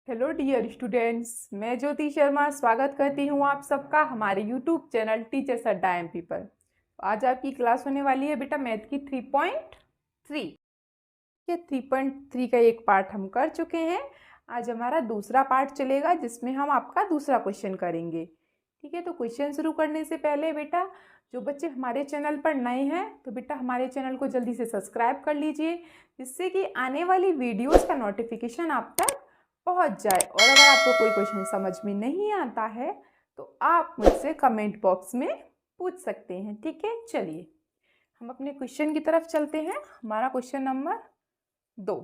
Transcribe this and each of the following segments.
Hello dear students, मैं ज्योति शर्मा स्वागत करती हूँ आप सबका हमारे यूट्यूब चैनल टीचर्स अड्डा एमपी पर। आज आपकी क्लास होने वाली है बेटा मैथ की 3.3। ये 3.3 का एक पार्ट हम कर चुके हैं। आज हमारा दूसरा पार्ट चलेगा जिसमें हम आपका दूसरा क्वेश्चन करेंगे। ठीक है, तो क्वेश्चन शुरू करने से पहले बेटा जो बच्चे हमारे चैनल पर नए हैं तो बेटा हमारे चैनल को जल्दी से सब्सक्राइब कर लीजिए, जिससे कि आने वाली वीडियोस का नोटिफिकेशन आप तक पहुंच जाए। और अगर आपको कोई क्वेश्चन समझ में नहीं आता है तो आप मुझसे कमेंट बॉक्स में पूछ सकते हैं। ठीक है, चलिए हम अपने क्वेश्चन की तरफ चलते हैं। हमारा क्वेश्चन नंबर 2।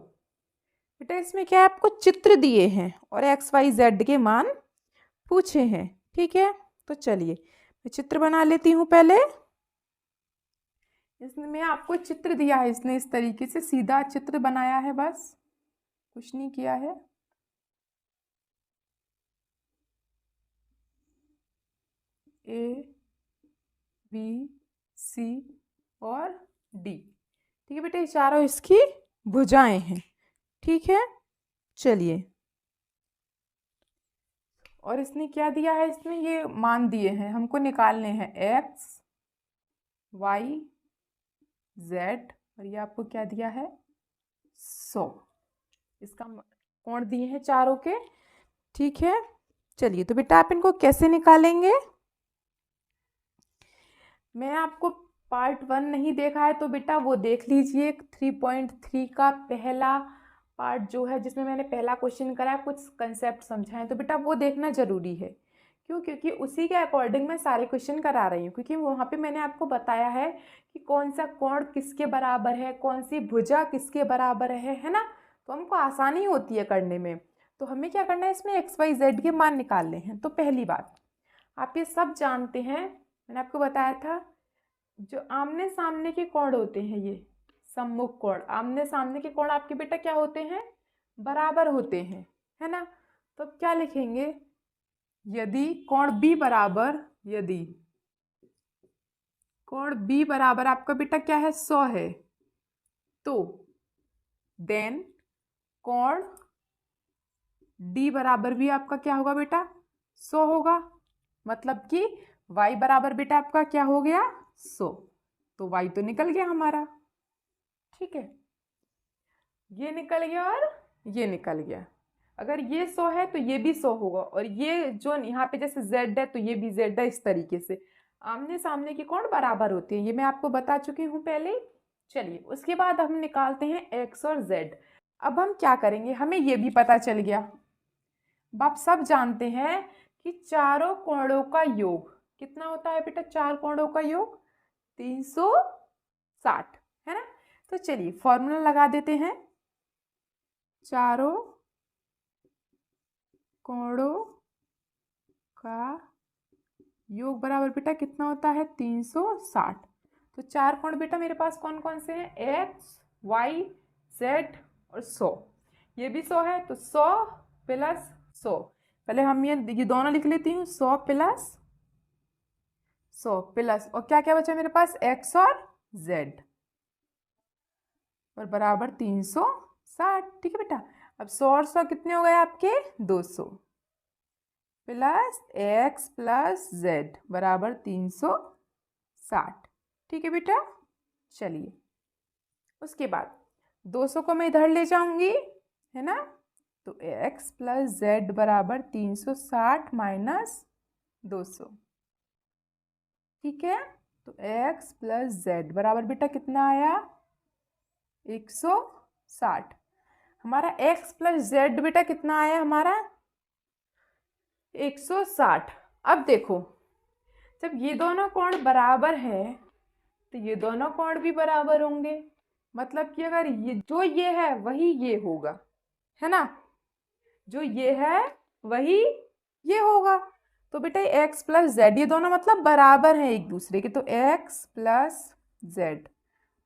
बेटा इसमें क्या है, आपको चित्र दिए हैं और एक्स वाई जेड के मान पूछे हैं। ठीक है, तो चलिए मैं चित्र बना लेती हूँ। पहले इसमें आपको चित्र दिया है, इसने इस तरीके से सीधा चित्र बनाया है, बस कुछ नहीं किया है। ए बी सी और डी। ठीक है बेटा, ये चारों इसकी भुजाएं हैं। ठीक है, चलिए और इसने क्या दिया है, इसमें ये मान दिए हैं, हमको निकालने हैं एक्स वाई जेड और ये आपको क्या दिया है 100। इसका कोण दिए हैं चारों के। ठीक है, चलिए तो बेटा आप इनको कैसे निकालेंगे। मैं आपको पार्ट 1 नहीं देखा है तो बेटा वो देख लीजिए। 3.3 का पहला पार्ट जो है, जिसमें मैंने पहला क्वेश्चन करा, कुछ कंसेप्ट समझाएं, तो बेटा वो देखना जरूरी है। क्यों? क्योंकि उसी के अकॉर्डिंग मैं सारे क्वेश्चन करा रही हूँ। क्योंकि वहाँ पे मैंने आपको बताया है कि कौन सा कोण किसके बराबर है, कौन सी भुजा किसके बराबर है ना। तो हमको आसानी होती है करने में। तो हमें क्या करना है, इसमें एक्स वाई जेड के मान निकालने हैं। तो पहली बात, आप ये सब जानते हैं, मैंने आपको बताया था जो आमने सामने के कोण होते हैं, ये सम्मुख कोण, आमने सामने के कोण आपके बेटा क्या होते हैं, बराबर होते हैं, है ना। तो अब क्या लिखेंगे, यदि कोण बी बराबर, यदि कोण बी बराबर आपका बेटा क्या है 100 है, तो देन कोण डी बराबर भी आपका क्या होगा बेटा 100 होगा। मतलब कि y बराबर बेटा आपका क्या हो गया 100। तो y तो निकल गया हमारा। ठीक है, ये निकल गया और ये निकल गया। अगर ये 100 है तो ये भी 100 होगा, और ये जो यहाँ पे जैसे z है तो ये भी z है। इस तरीके से आमने सामने के कोण बराबर होते हैं, ये मैं आपको बता चुकी हूँ पहले। चलिए उसके बाद हम निकालते हैं x और z। अब हम क्या करेंगे, हमें ये भी पता चल गया। अब आप सब जानते हैं कि चारों कोणों का योग कितना होता है बेटा, चार कोणों का योग 360, है ना। तो चलिए फॉर्मूला लगा देते हैं। चारों कोणों का योग बराबर बेटा कितना होता है 360। तो चार कोण बेटा मेरे पास कौन कौन से हैं, एक्स वाई जेड और 100। ये भी 100 है तो 100 प्लस 100। पहले हम ये दोनों लिख लेती हूँ, 100 प्लस 100 प्लस, और क्या क्या बचा मेरे पास, एक्स और जेड, और बराबर 360। ठीक है बेटा, अब 100 और 100 कितने हो गए आपके 200, प्लस एक्स प्लस जेड बराबर 360। ठीक है बेटा, चलिए उसके बाद 200 को मैं इधर ले जाऊंगी, है ना। तो x प्लस जेड बराबर 360 माइनस 200। ठीक है, तो x प्लस जेड बराबर बेटा कितना आया 160। हमारा x प्लस जेड बेटा कितना आया हमारा 160। अब देखो, जब ये दोनों कोण बराबर है तो ये दोनों कोण भी बराबर होंगे। मतलब कि अगर ये जो ये है वही ये होगा, है ना, जो ये है वही ये होगा। तो बेटा x प्लस जेड ये दोनों मतलब बराबर हैं एक दूसरे के, तो x प्लस जेड,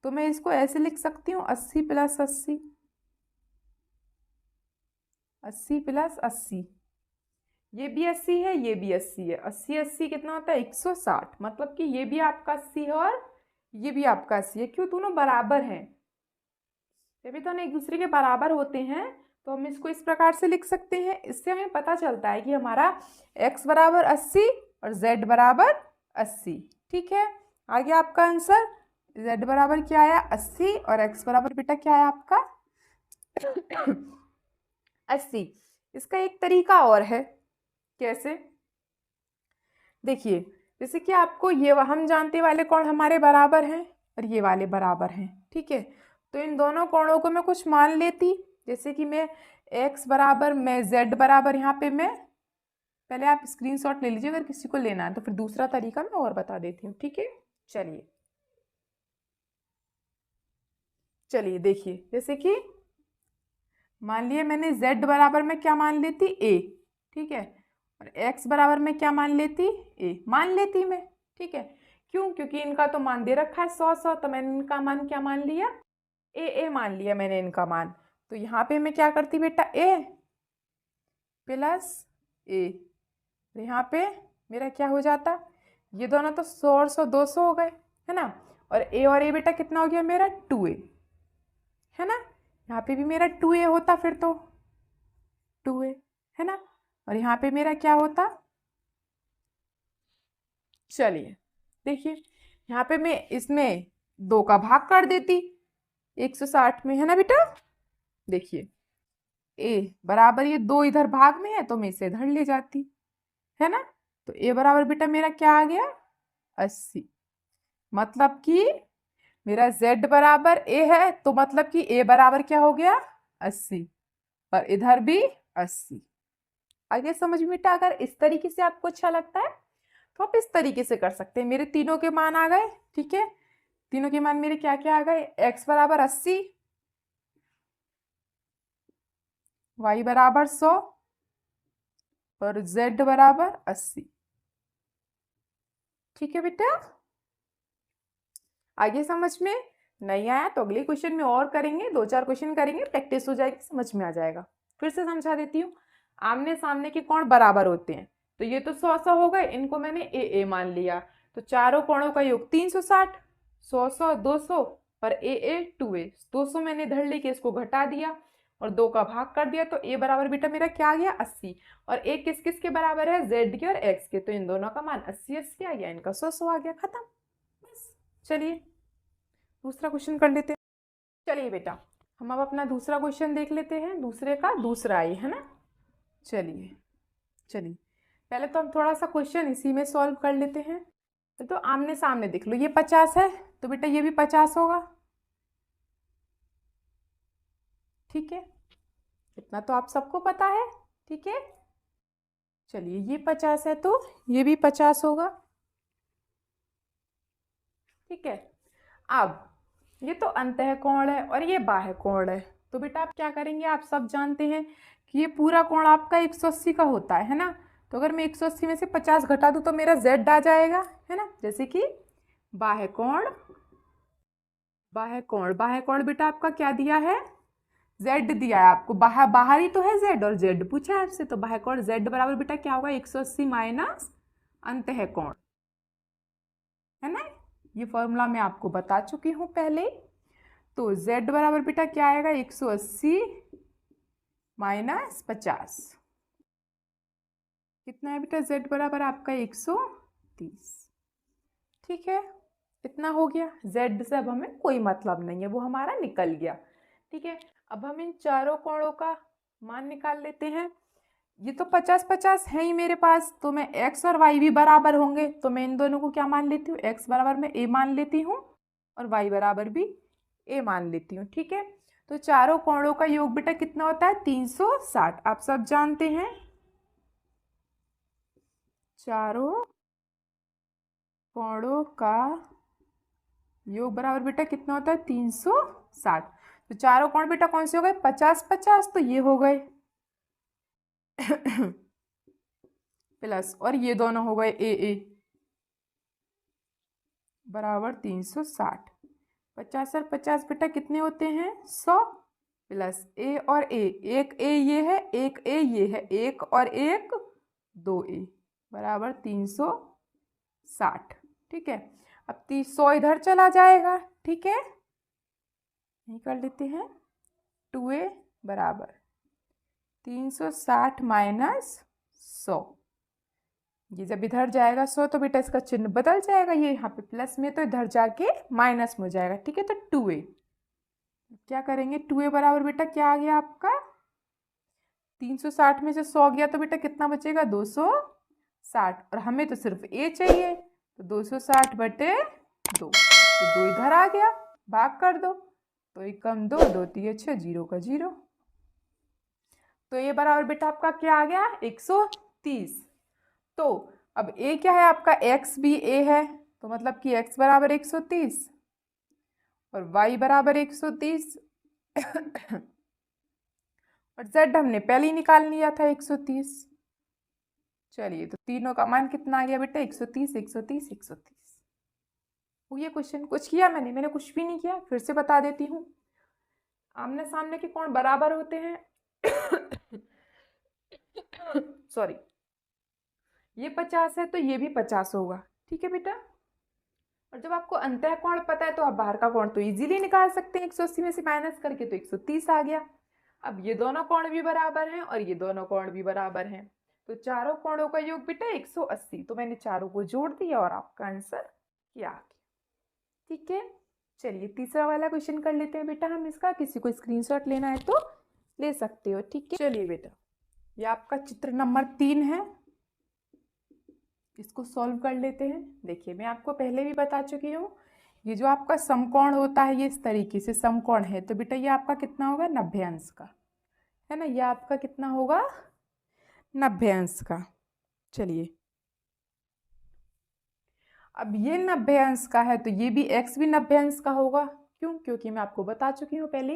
तो मैं इसको ऐसे लिख सकती हूँ 80 प्लस 80, 80 प्लस 80, ये भी 80 है ये भी 80 है, 80 80 कितना होता है 160। मतलब कि ये भी आपका 80 है और ये भी आपका 80 है। क्यों, दोनों बराबर हैं। जब भी दोनों एक दूसरे के बराबर होते हैं तो हम इसको इस प्रकार से लिख सकते हैं। इससे हमें पता चलता है कि हमारा x बराबर 80 और z बराबर 80। ठीक है, आ गया आपका आंसर। z बराबर क्या आया 80 और x बराबर बेटा क्या आया आपका 80। इसका एक तरीका और है, कैसे, देखिए, जैसे कि आपको ये हम जानते वाले कोण हमारे बराबर हैं और ये वाले बराबर हैं। ठीक है, तो इन दोनों कोणों को मैं कुछ मान लेती, जैसे कि मैं x बराबर, मैं z बराबर, यहाँ पे मैं, पहले आप स्क्रीनशॉट ले लीजिए, अगर किसी को लेना है तो फिर दूसरा तरीका मैं और बता देती हूँ। ठीक है, चलिए देखिए, जैसे कि मान लिया मैंने z बराबर में क्या मान लेती a, ठीक है, और x बराबर में क्या मान लेती a, मान लेती मैं। ठीक है, क्यों, क्योंकि इनका तो मान दे रखा है 100 तो मैंने इनका मान क्या मान लिया, a मान लिया मैंने इनका मान। तो यहाँ पे मैं क्या करती बेटा, a प्लस a, यहाँ पे मेरा क्या हो जाता, ये दोनों तो 100 और 100 200 हो गए, है ना, और a बेटा कितना हो गया मेरा 2a, है ना, यहाँ पे भी मेरा 2a होता, फिर तो 2a, है ना, और यहाँ पे मेरा क्या होता, चलिए देखिए, यहाँ पे मैं इसमें 2 का भाग कर देती 160 में, है ना बेटा। देखिए a बराबर, ये 2 इधर भाग में है तो मैं इसे इधर ले जाती, है ना, तो a बराबर बेटा मेरा क्या आ गया 80। मतलब कि मेरा z बराबर a है, तो मतलब कि a बराबर क्या हो गया 80, और इधर भी 80। आगे समझ में बेटा, अगर इस तरीके से आपको अच्छा लगता है तो आप इस तरीके से कर सकते हैं। मेरे तीनों के मान आ गए, ठीक है, तीनों के मान मेरे क्या क्या आ गए, x बराबर 80, y बराबर 100 और z बराबर 80। ठीक है बेटा, आगे समझ में नहीं आया तो अगले क्वेश्चन में और करेंगे, 2-4 क्वेश्चन करेंगे, प्रैक्टिस हो जाएगी, समझ में आ जाएगा। फिर से समझा देती हूँ, आमने सामने के कोण बराबर होते हैं, तो ये तो 100-100 हो गए, इनको मैंने a मान लिया, तो चारों कोणों का योग 360, 100-100 200 पर a 2a, 200 मैंने इधर लेके इसको घटा दिया और 2 का भाग कर दिया, तो a बराबर बेटा मेरा क्या आ गया 80, और a किस किस के बराबर है, z के और x के, तो इन दोनों का मान 80-80 आ गया, इनका 100-100 आ गया, खत्म बस। चलिए दूसरा क्वेश्चन कर लेते हैं। चलिए बेटा, हम अब अपना दूसरा क्वेश्चन देख लेते हैं, दूसरे का दूसरा ही है ना। चलिए पहले तो हम थोड़ा सा क्वेश्चन इसी में सॉल्व कर लेते हैं। तो आमने सामने देख लो, ये 50 है तो बेटा ये भी 50 होगा। ठीक है, इतना तो आप सबको पता है। ठीक है, चलिए ये 50 है तो ये भी 50 होगा। ठीक है, अब ये तो अंतः कोण है और ये बाह्य कोण है, तो बेटा आप क्या करेंगे, आप सब जानते हैं कि ये पूरा कोण आपका 180 का होता है ना, तो अगर मैं 180 में से 50 घटा दूं तो मेरा z आ जाएगा, है ना, जैसे कि बाह्य कोण, बाह्य कोण बेटा आपका क्या दिया है, z दिया है आपको, बाहर ही तो है z, और z पूछा है आपसे, तो बाह्य कोण z बराबर बेटा क्या होगा 180 माइनस अंतः कोण, है ना, ये फॉर्मूला मैं आपको बता चुकी हूं पहले। तो z बराबर बेटा क्या आएगा 180 माइनस 50, कितना है बेटा z बराबर आपका 130। ठीक है, इतना हो गया, z से अब हमें कोई मतलब नहीं है, वो हमारा निकल गया। ठीक है, अब हम इन चारों कोणों का मान निकाल लेते हैं। ये तो 50-50 है ही मेरे पास, तो मैं x और y भी बराबर होंगे, तो मैं इन दोनों को क्या मान लेती हूँ, x बराबर मैं a मान लेती हूँ और y बराबर भी a मान लेती हूँ। ठीक है, तो चारों कोणों का योग बेटा कितना होता है 360, आप सब जानते हैं, चारों कोणों का योग बराबर बेटा कितना होता है 360। तो चारों कोण बेटा कौन से हो गए 50-50, तो ये हो गए प्लस, और ये दोनों हो गए a बराबर 360। 50 और 50 बेटा कितने होते हैं 100, प्लस a और a, एक a ये है, एक a ये है, एक और एक 2a बराबर 360। ठीक है, अब 100 इधर चला जाएगा। ठीक है, यही कर लेते हैं 2a बराबर 360 माइनस 100, ये जब इधर जाएगा 100 तो बेटा इसका चिन्ह बदल जाएगा, ये यहाँ पे प्लस में तो इधर जाके माइनस में हो जाएगा। ठीक है, तो 2a क्या करेंगे, 2a बराबर बेटा क्या आ गया आपका, 360 में से 100 गया तो बेटा कितना बचेगा, 260, और हमें तो सिर्फ a चाहिए, तो 260 बटे 2, तो 2 इधर आ गया, भाग कर दो, तो 1 कम 2, 2 3 6, 0 का 0, तो ये बराबर बेटा आपका क्या आ गया, 130। तो अब a क्या है आपका, x भी a है, तो मतलब कि x बराबर 130 और y बराबर 130 और z हमने पहले ही निकाल लिया था 130। चलिए, तो तीनों का मान कितना आ गया बेटा, 130 130 130। ये क्वेश्चन कुछ किया मैंने कुछ भी नहीं किया, फिर से बता देती हूँ। आमने सामने के कोण बराबर होते हैं सॉरी, ये 50 है तो ये भी 50 होगा। ठीक है बेटा, और जब आपको अंतः कोण पता है तो आप बाहर का कोण तो इजीली निकाल सकते हैं, 180 में से माइनस करके, तो 130 आ गया। अब ये दोनों कोण भी बराबर हैं और ये दोनों कोण भी बराबर हैं, तो चारों कोणों का योग बेटा 180, तो मैंने चारों को जोड़ दिया और आपका आंसर क्या आ गया। ठीक है, चलिए तीसरा वाला क्वेश्चन कर लेते हैं बेटा हम इसका, किसी को स्क्रीनशॉट लेना है तो ले सकते हो। ठीक है, चलिए बेटा, ये आपका चित्र नंबर 3 है, इसको सॉल्व कर लेते हैं। देखिए, मैं आपको पहले भी बता चुकी हूँ, ये जो आपका समकोण होता है ये इस तरीके से समकोण है, तो बेटा ये आपका कितना होगा, 90 अंश का, है ना, ये आपका कितना होगा, 90 अंश का। चलिए, अब ये 90 अंश का है तो ये भी x भी 90 अंश का होगा। क्यों, क्योंकि मैं आपको बता चुकी हूँ पहले,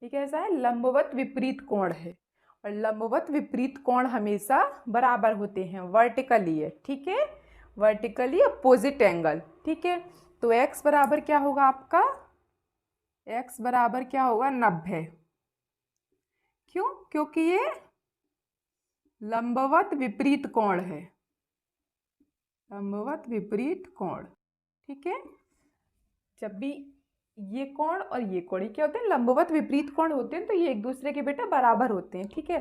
ये कैसा है, लंबवत विपरीत कोण है, और लंबवत विपरीत कोण हमेशा बराबर होते हैं, वर्टिकली है। ठीक है, वर्टिकली अपोजिट एंगल। ठीक है, तो x बराबर क्या होगा आपका, x बराबर क्या होगा, 90। क्यों, क्योंकि ये लंबवत विपरीत कोण है, लंबवत विपरीत कोण। ठीक है, जब भी ये कोण और ये कोण ये क्या होते हैं, लंबवत विपरीत कोण होते हैं, तो ये एक दूसरे के बेटा बराबर होते हैं। ठीक है,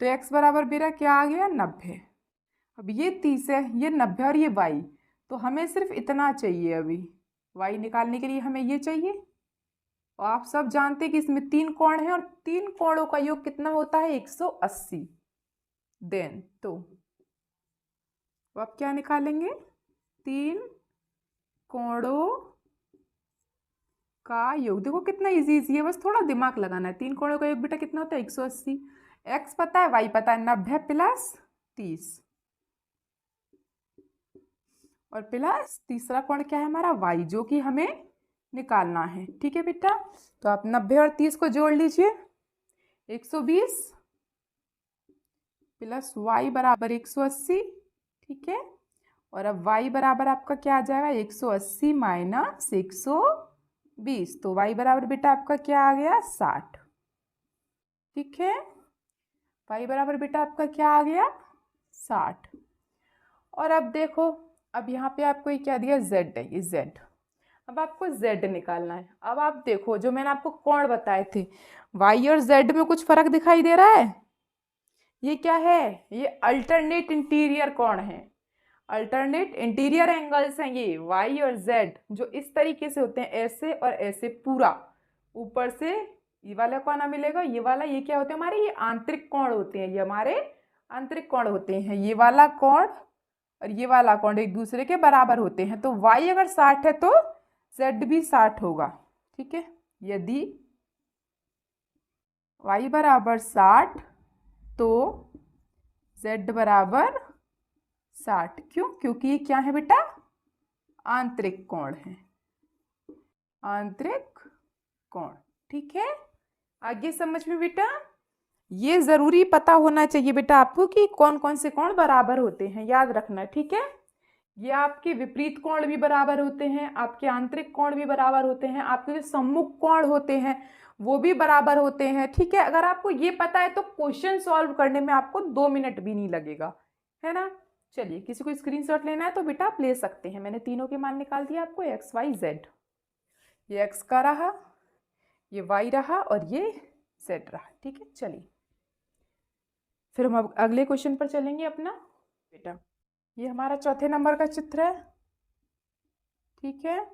तो x बराबर मेरा क्या आ गया, 90। अब ये 30 है, ये 90 और ये y, तो हमें सिर्फ इतना चाहिए, अभी y निकालने के लिए हमें ये चाहिए। और आप सब जानते हैं कि इसमें 3 कोण हैं और 3 कोणों का योग कितना होता है, 180। देन तो आप क्या निकालेंगे, 3 कोणों का योग। देखो कितना इजी है, बस थोड़ा दिमाग लगाना है। 3 कोणों का योग बेटा कितना होता है, 180। x पता है, y पता है, 90 प्लस 30 और प्लस तीसरा कोण क्या है हमारा, y, जो कि हमें निकालना है। ठीक है बेटा, तो आप 90 और 30 को जोड़ लीजिए, 120 प्लस y बराबर 180। ठीक है, और अब y बराबर आपका क्या आ जाएगा, 180 माइनस 120, तो y बराबर बेटा आपका क्या आ गया, 60। ठीक है, y बराबर बेटा आपका क्या आ गया, 60। और अब देखो, अब यहाँ पे आपको ये क्या दिया, z है, ये z। अब आपको z निकालना है। अब आप देखो, जो मैंने आपको कोण बताए थे, y और z में कुछ फर्क दिखाई दे रहा है, ये क्या है, ये अल्टरनेट इंटीरियर कोण है, अल्टरनेट इंटीरियर एंगल्स हैं ये y और z, जो इस तरीके से होते हैं, ऐसे और ऐसे, पूरा ऊपर से ये वाला कोण मिलेगा, ये वाला, ये क्या होते हैं हमारे, ये आंतरिक कोण होते हैं, ये हमारे आंतरिक कोण होते हैं। ये वाला कोण और ये वाला कोण एक दूसरे के बराबर होते हैं, तो y अगर 60 है तो z भी 60 होगा। ठीक है, यदि y बराबर 60 तो z बराबर 60। क्यों, क्योंकि ये क्या है बेटा, आंतरिक कोण है, आंतरिक कोण। ठीक है, आगे समझ में बेटा, ये जरूरी पता होना चाहिए बेटा आपको कि कौन कौन से कोण बराबर होते हैं, याद रखना। ठीक है, ये आपके विपरीत कोण भी बराबर होते हैं, आपके आंतरिक कोण भी बराबर होते हैं, आपके जो सम्मुख कोण होते हैं वो भी बराबर होते हैं। ठीक है, अगर आपको ये पता है तो क्वेश्चन सॉल्व करने में आपको 2 मिनट भी नहीं लगेगा, है ना। चलिए, किसी को स्क्रीनशॉट लेना है तो बेटा आप ले सकते हैं। मैंने तीनों के मान निकाल दिया आपको, x y z। ये x का रहा, ये y रहा और ये z रहा। ठीक है, चलिए फिर हम अब अगले क्वेश्चन पर चलेंगे अपना। बेटा ये हमारा चौथे नंबर का चित्र है, ठीक है।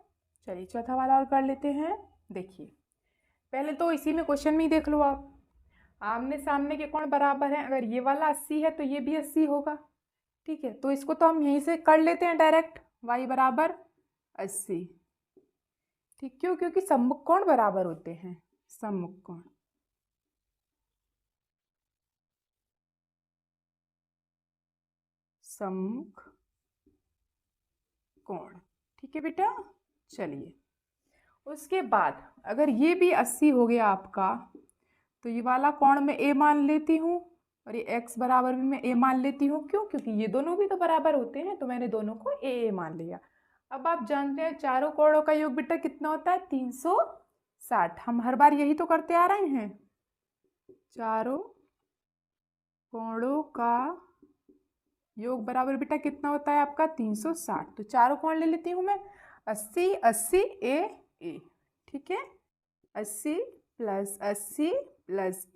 चलिए चौथा वाला और कर लेते हैं। देखिए पहले तो इसी में क्वेश्चन में ही देख लो आप, आमने सामने के कोण बराबर हैं। अगर ये वाला 80 है तो ये भी 80 होगा, ठीक है। तो इसको तो हम यहीं से कर लेते हैं डायरेक्ट, y बराबर 80, ठीक। क्यों? क्योंकि सम्मुख कोण बराबर होते हैं, सम्मुख कोण। सम्मुख कोण, ठीक है बेटा। चलिए उसके बाद अगर ये भी 80 हो गया आपका, तो ये वाला कोण मैं a मान लेती हूँ और ये x बराबर भी मैं a मान लेती हूँ। क्यों? क्योंकि ये दोनों भी तो बराबर होते हैं, तो मैंने दोनों को a मान लिया। अब आप जानते हैं चारों कोणों का योग बेटा कितना होता है? 360। हम हर बार यही तो करते आ रहे हैं। चारों कोणों का योग बराबर बेटा कितना होता है आपका? 360। तो चारों कोण ले लेती हूँ मैं, 80 80 a, ठीक है। 80 प्लस 80 प्लस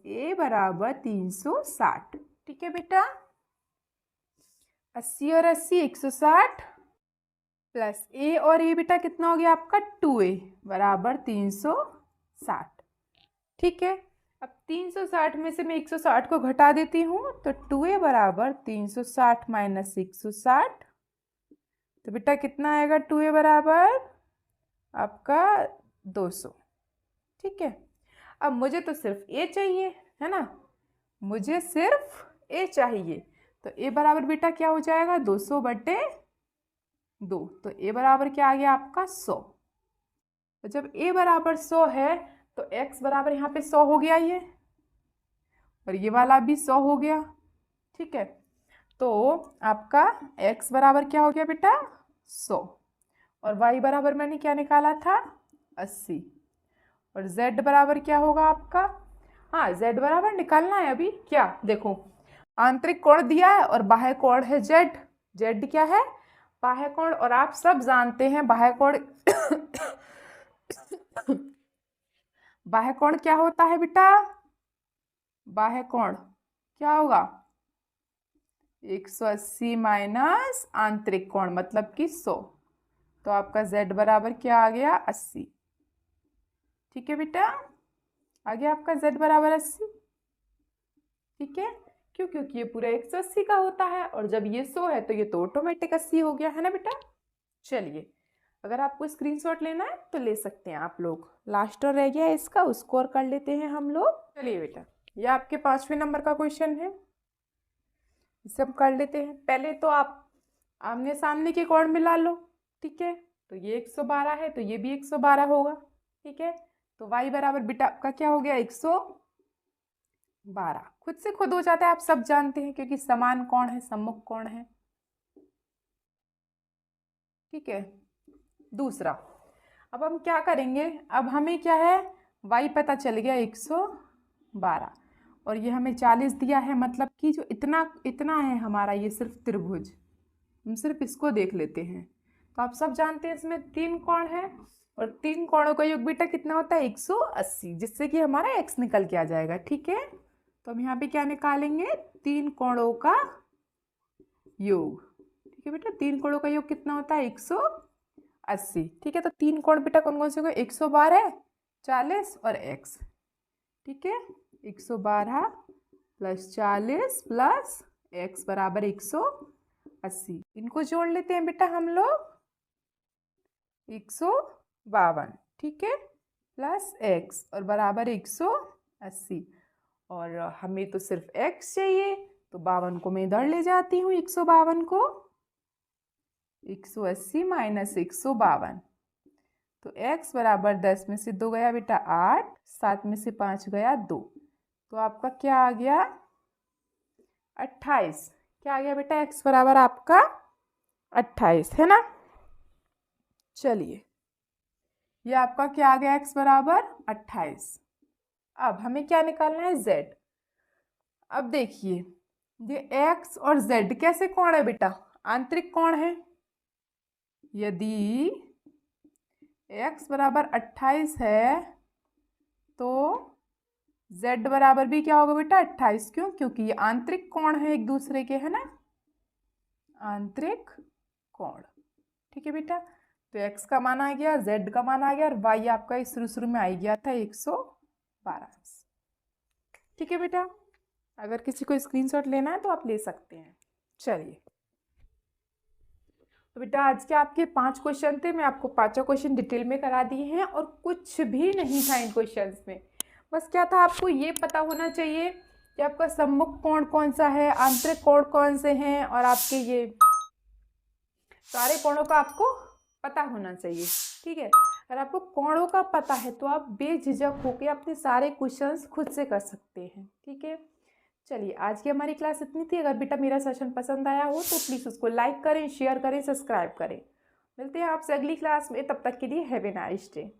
a बराबर 360, ठीक है बेटा। 80 और 80 160 प्लस a और a बेटा कितना हो गया आपका? 2a बराबर 360, ठीक है। अब 360 में से मैं 160 को घटा देती हूँ, तो 2a बराबर 360 माइनस 160, तो बेटा कितना आएगा 2a बराबर आपका 200, ठीक है। अब मुझे तो सिर्फ a चाहिए, है ना, मुझे सिर्फ a चाहिए। तो a बराबर बेटा क्या हो जाएगा? 200 बटे 2। तो a बराबर क्या आ गया आपका? 100। तो जब a बराबर 100 है तो x बराबर यहाँ पे 100 हो गया ये, और ये वाला भी 100 हो गया, ठीक है। तो आपका x बराबर क्या हो गया बेटा? 100। और y बराबर मैंने क्या निकाला था? 80। और z बराबर क्या होगा आपका? हाँ z बराबर निकालना है अभी। क्या? देखो आंतरिक कोण दिया है और बाह्य कोण है z। z क्या है? बाह्य कोण। और आप सब जानते हैं बाह्य कोण बाह्य कोण क्या होता है बेटा? बाह्य कोण क्या होगा? 180 माइनस आंतरिक कोण मतलब कि 100। तो आपका z बराबर क्या आ गया? 80, ठीक है बेटा। आ गया आपका z बराबर 80, ठीक है। क्यों? क्योंकि ये पूरा 180 का होता है, और जब ये 100 है तो ये तो ऑटोमेटिक 80 हो गया, है ना बेटा। चलिए अगर आपको स्क्रीनशॉट लेना है तो ले सकते हैं आप लोग। लास्ट और रह गया है इसका, उसको और कर लेते हैं हम लोग। चलिए बेटा ये आपके 5वें नंबर का क्वेश्चन है, इसे हम कर लेते हैं। पहले तो आप आमने सामने के कोण मिला लो, ठीक है। तो ये 112 है तो ये भी 112 होगा, ठीक है। तो y बराबर बेटा आपका क्या हो गया? 112। खुद से खुद हो जाता है, आप सब जानते हैं, क्योंकि समान कोण है, सम्मुख कोण है, ठीक है। दूसरा अब हम क्या करेंगे? अब हमें क्या है? y पता चल गया 112, और ये हमें 40 दिया है, मतलब कि जो इतना इतना है हमारा ये सिर्फ त्रिभुज, हम सिर्फ इसको देख लेते हैं। तो आप सब जानते हैं इसमें 3 कोण है, और 3 कोणों का योग बेटा कितना होता है? 180, जिससे कि हमारा x निकल के आ जाएगा, ठीक है। तो हम यहाँ पे क्या निकालेंगे? 3 कोणों का योग, ठीक है बेटा। 3 कोणों का योग कितना होता है? 180, ठीक है। तो 3 कोण बेटा कौन कौन से? 112, 40 और x, ठीक है। 112 प्लस 40 प्लस x बराबर 180। इनको जोड़ लेते हैं बेटा हम लोग, 152, ठीक है, प्लस x और बराबर 180। और हमें तो सिर्फ x चाहिए, तो 52 को मैं इधर ले जाती हूँ, 152 को, 180 माइनस 152। तो x बराबर 10 में से 2 गया बेटा 8, 7 में से 5 गया 2, तो आपका क्या आ गया? 28। क्या आ गया बेटा? x बराबर आपका 28, है ना। चलिए ये आपका क्या आ गया? x बराबर 28। अब हमें क्या निकालना है? z। अब देखिए ये x और z कैसे कोण है बेटा? आंतरिक कोण है। यदि x बराबर 28 है तो z बराबर भी क्या होगा बेटा 28। क्यों? क्योंकि ये आंतरिक कोण है एक दूसरे के, है ना, आंतरिक कोण। ठीक है बेटा, तो x का मान आ गया, z का मान आ गया, और y आपका शुरू में आ गया था 112। ठीक है बेटा, अगर किसी को स्क्रीनशॉट लेना है तो आप ले सकते हैं। चलिए, तो बेटा आज के आपके 5 क्वेश्चन थे, मैं आपको 5 क्वेश्चन डिटेल में करा दिए हैं, और कुछ भी नहीं था इन क्वेश्चंस में। बस क्या था, आपको ये पता होना चाहिए कि आपका सम्मुख कोण कौन सा है, आंतरिक कोण कौन से हैं, और आपके ये सारे कोणों का आपको पता होना चाहिए। ठीक है, अगर आपको कोणों का पता है तो आप बेझिझक होकर अपने सारे क्वेश्चंस खुद से कर सकते हैं। ठीक है, चलिए आज की हमारी क्लास इतनी थी। अगर बेटा मेरा सेशन पसंद आया हो तो प्लीज़ उसको लाइक करें, शेयर करें, सब्सक्राइब करें। मिलते हैं आपसे अगली क्लास में, तब तक के लिए हैव ए नाइस डे।